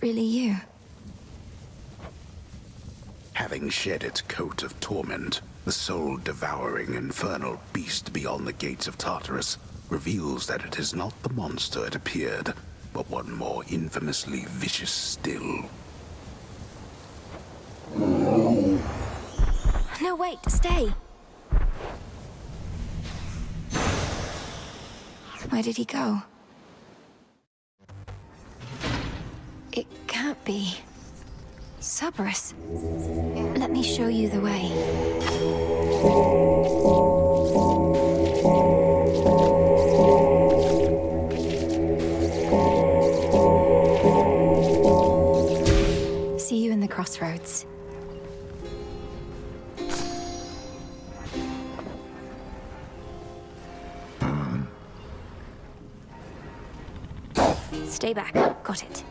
really you? Having shed its coat of torment, the soul-devouring infernal beast beyond the gates of Tartarus reveals that it is not the monster it appeared, but one more infamously vicious still. No, wait, stay! Where did he go? It can't be. Cerberus. Let me show you the way. See you in the crossroads. Stay back. Got it.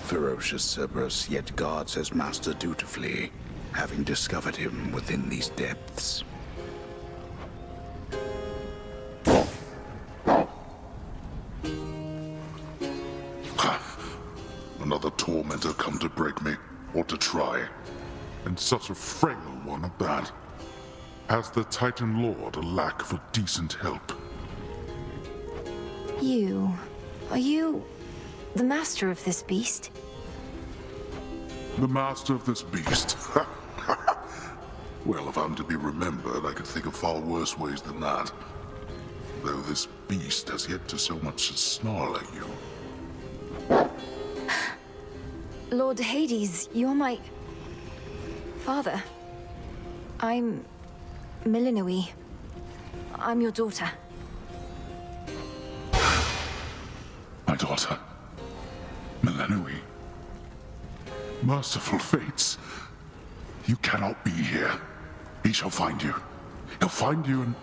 Ferocious Cerberus yet guards his master dutifully, having discovered him within these depths. Another tormentor come to break me, or to try. And such a frail one at that. Has the Titan Lord a lack for decent help? Are you the master of this beast? The master of this beast? Well, if I'm to be remembered, I could think of far worse ways than that. Though this beast has yet to so much as snarl at you. Lord Hades, you're my... father. I'm... Melinoe. I'm your daughter. My daughter, Melinoe. Merciful fates. You cannot be here. He shall find you. He'll find you and...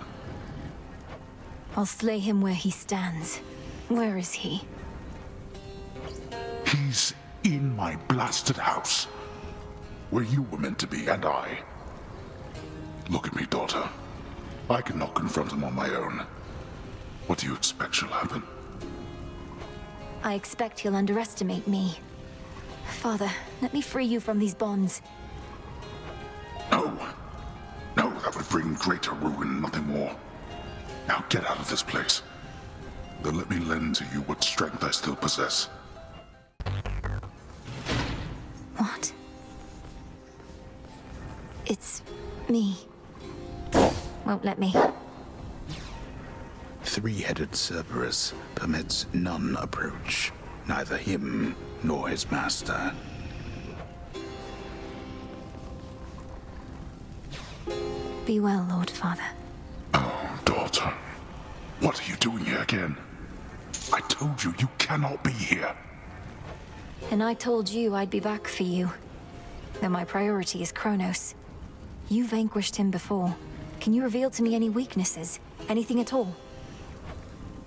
I'll slay him where he stands. Where is he? He's in my blasted house. Where you were meant to be, and I. Look at me, daughter. I cannot confront him on my own. What do you expect shall happen? I expect he'll underestimate me. Father, let me free you from these bonds. No. No, that would bring greater ruin, nothing more. Now get out of this place. Then let me lend to you what strength I still possess. What? It's me. Won't let me. Three-headed Cerberus permits none approach, neither him nor his master. Be well, Lord Father. Oh, daughter. What are you doing here again? I told you, you cannot be here. And I told you I'd be back for you. Though my priority is Kronos. You vanquished him before. Can you reveal to me any weaknesses? Anything at all?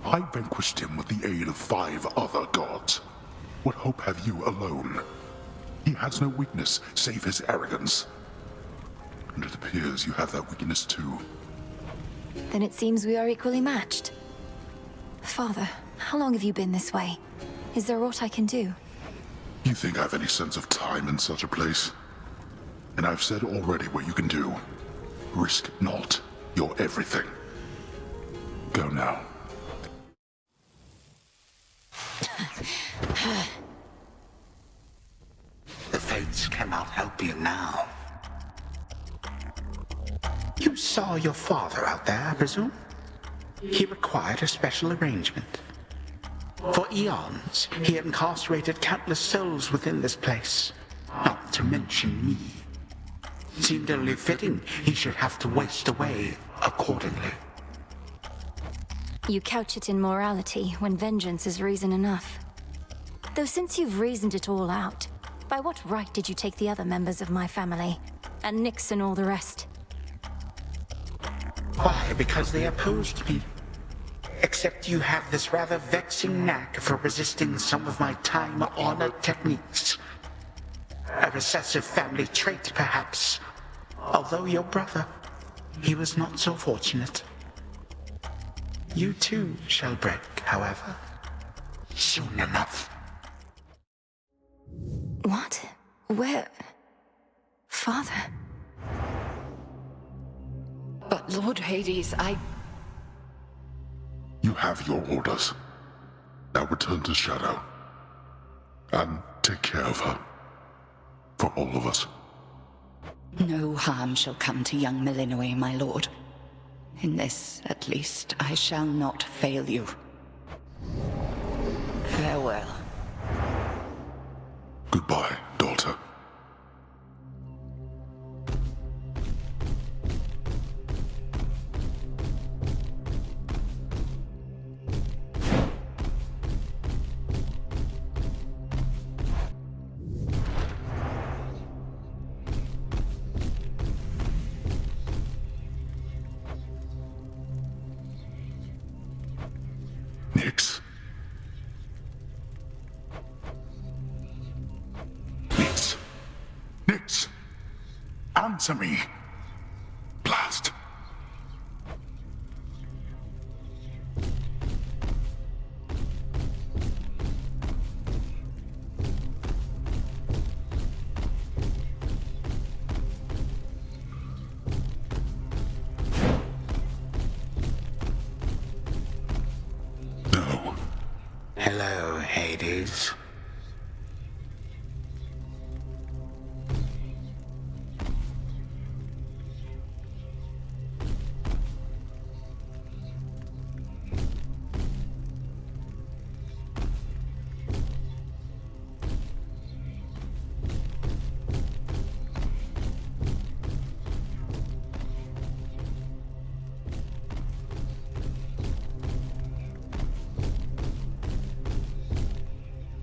I vanquished him with the aid of 5 other gods. What hope have you alone? He has no weakness, save his arrogance. And it appears you have that weakness too. Then it seems we are equally matched. Father, how long have you been this way? Is there aught I can do? You think I have any sense of time in such a place? And I've said already what you can do. Risk not your everything. Go now. The fates cannot help you now. You saw your father out there, I presume? He required a special arrangement. For eons, he incarcerated countless souls within this place, not to mention me. Seemed only fitting he should have to waste away accordingly. You couch it in morality when vengeance is reason enough. Though since you've reasoned it all out, by what right did you take the other members of my family? And Nyx and all the rest? Why? Because they opposed me. Except you have this rather vexing knack for resisting some of my time-honored techniques. A recessive family trait, perhaps. Although your brother, he was not so fortunate. You too shall break, however. Soon enough. What? Where? Father? But Lord Hades, You have your orders. Now return to Shadow. And take care of her. For all of us. No harm shall come to young Melinoe, my lord. In this, at least, I shall not fail you. Farewell. Goodbye, daughter. Nyx. Nyx. Nyx. Answer me. Blast. No. Hello, Hades.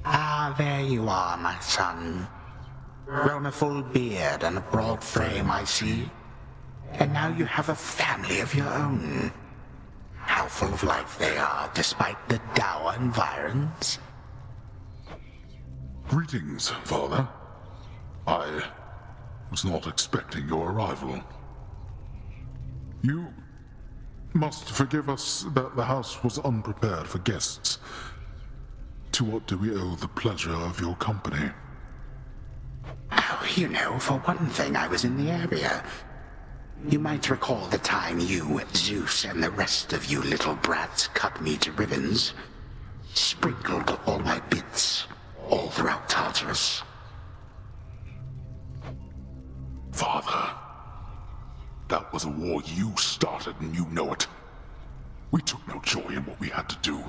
Ah, there you are, my son. Grown a full beard and a broad frame, I see. And now you have a family of your own. How full of life they are, despite the dour environs. Greetings, Father. I was not expecting your arrival. You must forgive us that the house was unprepared for guests. To what do we owe the pleasure of your company? Oh, you know, for one thing, I was in the area. You might recall the time you, Zeus, and the rest of you little brats cut me to ribbons. Sprinkled all my bits all throughout Tartarus. Father, that was a war you started and you know it. We took no joy in what we had to do.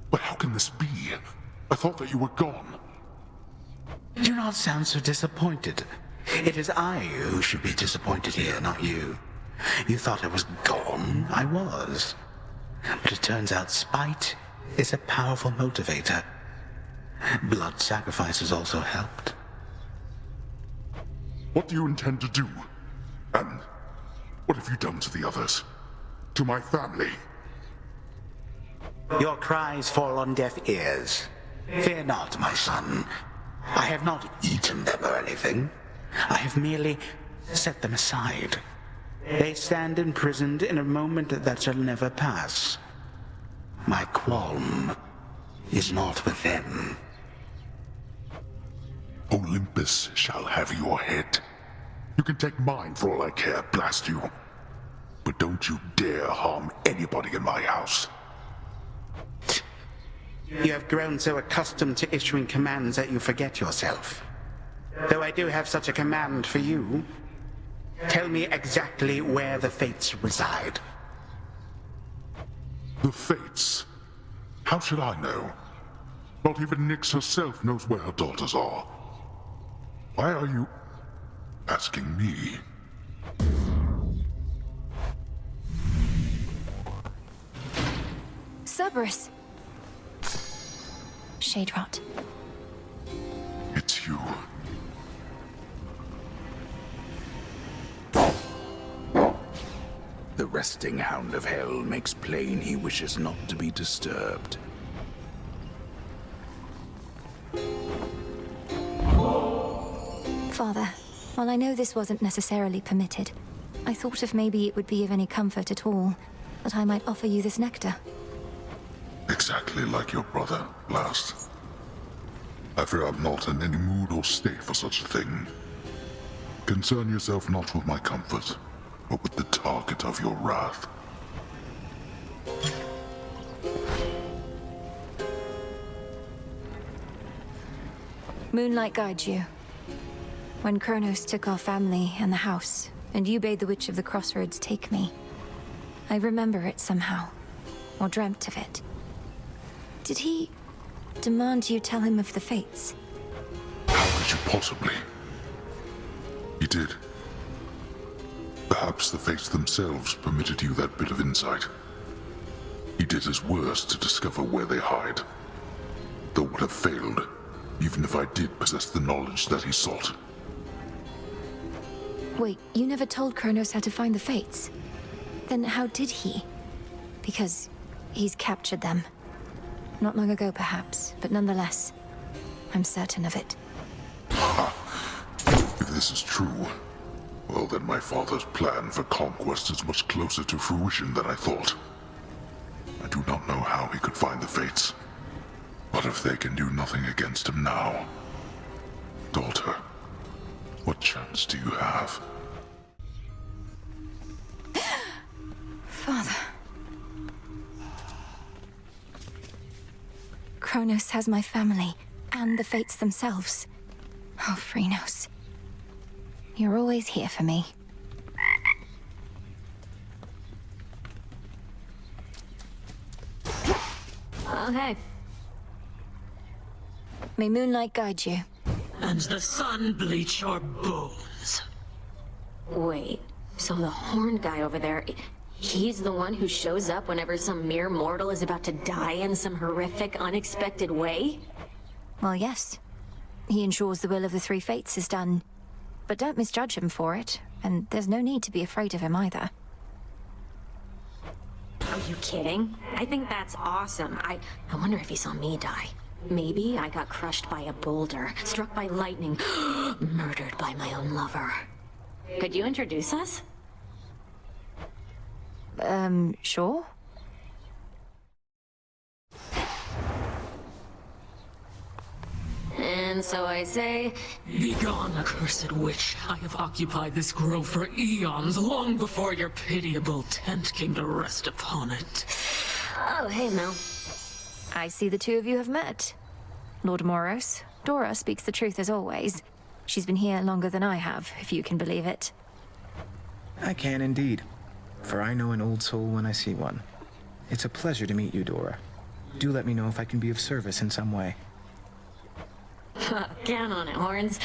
But how can this be? I thought that you were gone. Do not sound so disappointed. It is I who should be disappointed here, not you. You thought I was gone. I was. But it turns out spite is a powerful motivator. Blood sacrifices also helped. What do you intend to do? And what have you done to the others? To my family? Your cries fall on deaf ears. Fear not, my son. I have not eaten them or anything. I have merely set them aside. They stand imprisoned in a moment that shall never pass. My qualm is not with them. Olympus shall have your head. You can take mine for all I care, blast you. But don't you dare harm anybody in my house. You have grown so accustomed to issuing commands that you forget yourself. Though I do have such a command for you, tell me exactly where the Fates reside. The Fates? How should I know? Not even Nyx herself knows where her daughters are. Why are you asking me? Cerberus! Shade rot. It's you. The resting hound of hell makes plain he wishes not to be disturbed. Father, while I know this wasn't necessarily permitted, I thought if maybe it would be of any comfort at all, that I might offer you this nectar. Exactly like your brother, Blast. I fear I'm not in any mood or state for such a thing. Concern yourself not with my comfort, but with the target of your wrath. Moonlight guides you. When Kronos took our family and the house, and you bade the Witch of the Crossroads take me, I remember it somehow, or dreamt of it. Did he demand you tell him of the fates? How could you possibly? He did. Perhaps the fates themselves permitted you that bit of insight. He did his worst to discover where they hide, though would have failed, even if I did possess the knowledge that he sought. Wait, you never told Kronos how to find the fates? Then how did he? Because he's captured them. Not long ago, perhaps, but nonetheless, I'm certain of it. If this is true, well then my father's plan for conquest is much closer to fruition than I thought. I do not know how he could find the fates, but if they can do nothing against him now, daughter, what chance do you have? Father. Kronos has my family, and the fates themselves. Oh, Phrynos. You're always here for me. Oh, hey. May moonlight guide you. And the sun bleach your bones. Wait, so the horned guy over there, he's the one who shows up whenever some mere mortal is about to die in some horrific, unexpected way? Well, yes. He ensures the will of the three fates is done. But don't misjudge him for it, and there's no need to be afraid of him either. Are you kidding? I think that's awesome. I wonder if he saw me die. Maybe I got crushed by a boulder, struck by lightning, murdered by my own lover. Could you introduce us? Sure? And so I say, Begone, accursed witch. I have occupied this grove for eons, long before your pitiable tent came to rest upon it. oh, hey, Mel. I see the two of you have met. Lord Moros, Dora speaks the truth as always. She's been here longer than I have, if you can believe it. I can indeed, for I know an old soul when I see one. It's a pleasure to meet you, Dora. Do let me know if I can be of service in some way. Count on it, Horns.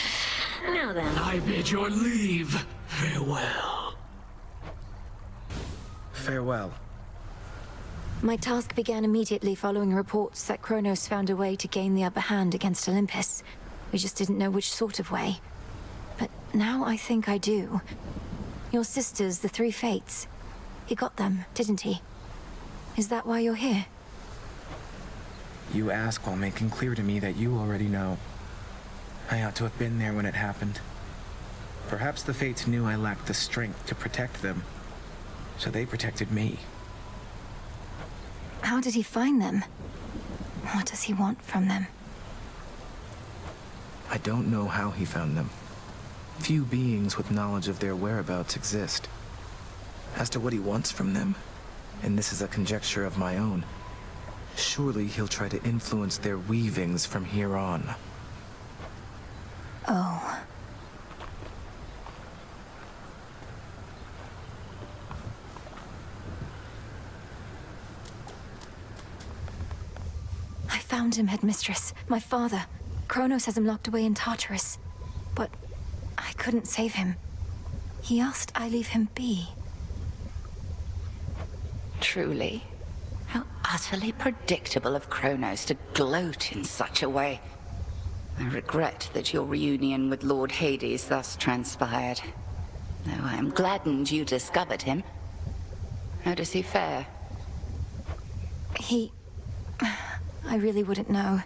Now then. I bid your leave. Farewell. Farewell. My task began immediately following reports that Kronos found a way to gain the upper hand against Olympus. We just didn't know which sort of way. But now I think I do. Your sisters, the three fates. He got them, didn't he? Is that why you're here? You ask while making clear to me that you already know. I ought to have been there when it happened. Perhaps the fates knew I lacked the strength to protect them, so they protected me. How did he find them? What does he want from them? I don't know how he found them. Few beings with knowledge of their whereabouts exist. As to what he wants from them, and this is a conjecture of my own, surely he'll try to influence their weavings from here on. Oh. I found him, Headmistress. My father. Kronos has him locked away in Tartarus. But I couldn't save him. He asked I leave him be. Truly. How utterly predictable of Kronos to gloat in such a way. I regret that your reunion with Lord Hades thus transpired. Though I am gladdened you discovered him. How does he fare? I really wouldn't know.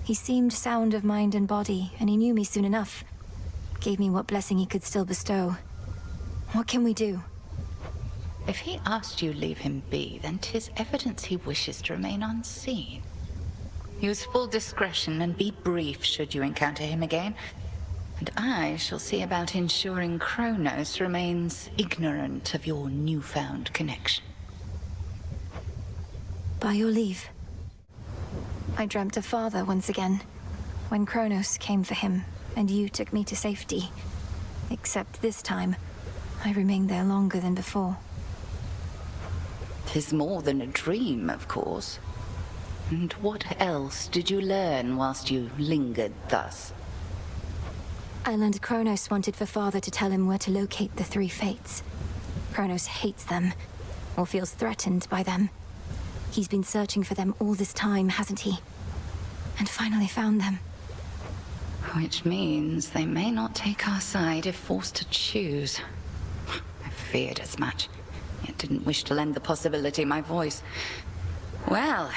He seemed sound of mind and body, and he knew me soon enough. Gave me what blessing he could still bestow. What can we do? If he asked you leave him be, then 'tis evidence he wishes to remain unseen. Use full discretion and be brief should you encounter him again. And I shall see about ensuring Kronos remains ignorant of your newfound connection. By your leave. I dreamt of Father once again, when Kronos came for him, and you took me to safety. Except this time, I remained there longer than before. 'Tis more than a dream, of course. And what else did you learn whilst you lingered thus? I learned Kronos wanted for Father to tell him where to locate the three fates. Kronos hates them, or feels threatened by them. He's been searching for them all this time, hasn't he? And finally found them. Which means they may not take our side if forced to choose. I feared as much, yet didn't wish to lend the possibility my voice. Well,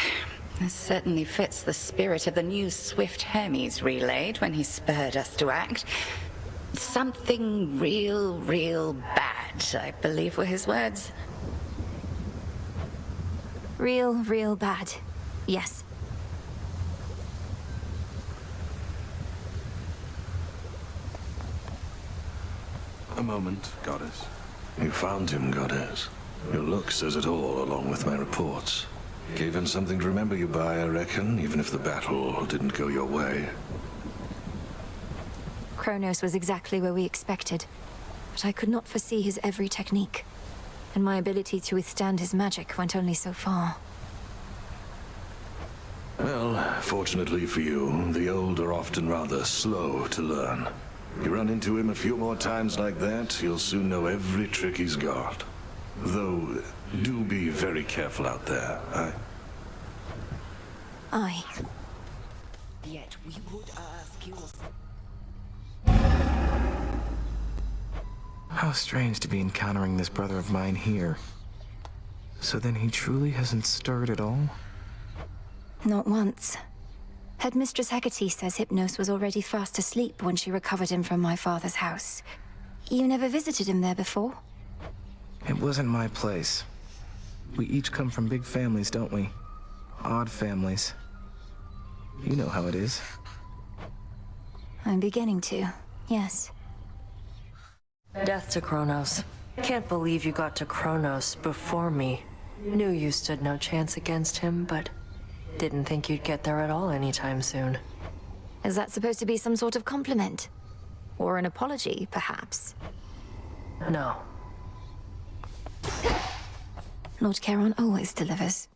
this certainly fits the spirit of the news Swift Hermes relayed when he spurred us to act. Something real bad, I believe were his words. Real bad. Yes. A moment, Goddess. You found him, Goddess. Your look says it all, along with my reports. Gave him something to remember you by, I reckon, even if the battle didn't go your way. Kronos was exactly where we expected, but I could not foresee his every technique, and my ability to withstand his magic went only so far. Well, fortunately for you, the old are often rather slow to learn. You run into him a few more times like that, you'll soon know every trick he's got. Though, do be very careful out there, Aye. Yet we would ask you... How strange to be encountering this brother of mine here. So then he truly hasn't stirred at all? Not once. Headmistress Hecate says Hypnos was already fast asleep when she recovered him from my father's house. You never visited him there before? It wasn't my place. We each come from big families, don't we? Odd families. You know how it is. I'm beginning to, yes. Death to Kronos. Can't believe you got to Kronos before me. Knew you stood no chance against him, but didn't think you'd get there at all anytime soon. Is that supposed to be some sort of compliment? Or an apology, perhaps? No. Lord Charon always delivers.